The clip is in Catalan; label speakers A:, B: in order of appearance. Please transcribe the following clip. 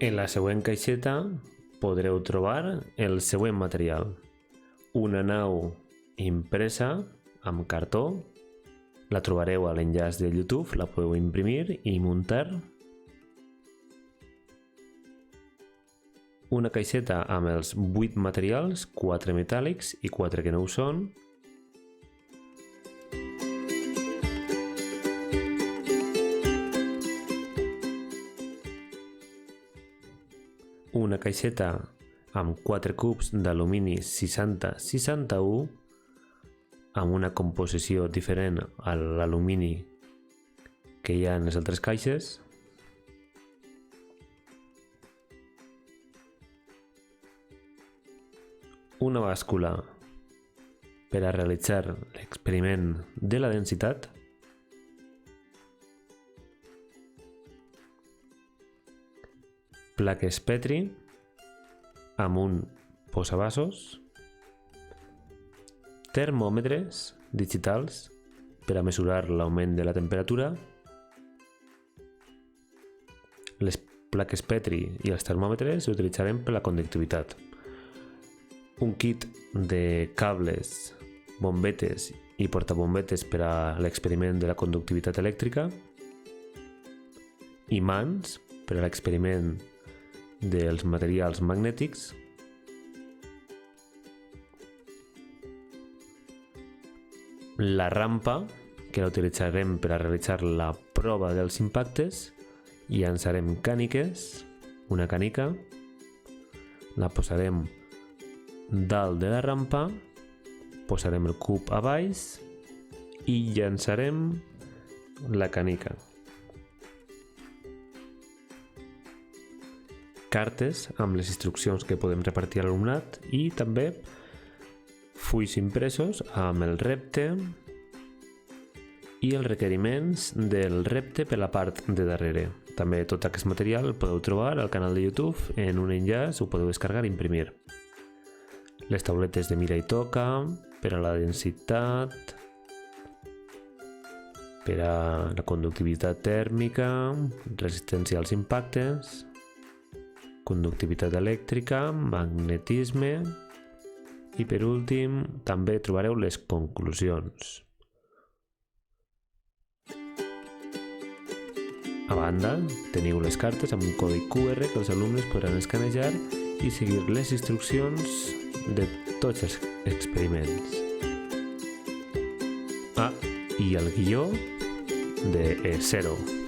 A: En la següent caixeta podreu trobar el següent material. Una nau impresa amb cartó. La trobareu a l'enllaç de YouTube, la podeu imprimir i muntar. Una caixeta amb els 8 materials, 4 metàl·lics i 4 que no ho són. Una caixeta amb 4 cubs d'alumini 60-61 amb una composició diferent a l'alumini que hi ha en les altres caixes. Una bàscula per a realitzar l'experiment de la densitat. Plaques Petri amb un posavasos, termòmetres digitals per a mesurar l'augment de la temperatura. Les plaques Petri i els termòmetres s'utilitzarem per la conductivitat. Un kit de cables, bombetes i portabombetes per a l'experiment de la conductivitat elèctrica. Imants per a l'experiment dels materials magnètics. La rampa, que la utilitzarem per a realitzar la prova dels impactes. Llançarem càniques, una cànica, la posarem dalt de la rampa, posarem el cub a baix i llançarem la cànica. Cartes amb les instruccions que podem repartir a l'alumnat i també fulls impresos amb el repte i els requeriments del repte per la part de darrere. També tot aquest material el podeu trobar al canal de YouTube en un enllaç, ho podeu descarregar i imprimir. Les tauletes de mira i toca per a la densitat, per a la conductivitat tèrmica, resistència als impactes, conductivitat elèctrica, magnetisme i per últim també trobareu les conclusions. A banda teniu les cartes amb un codi QR que els alumnes podran escanejar i seguir les instruccions de tots els experiments. I el guió de E0.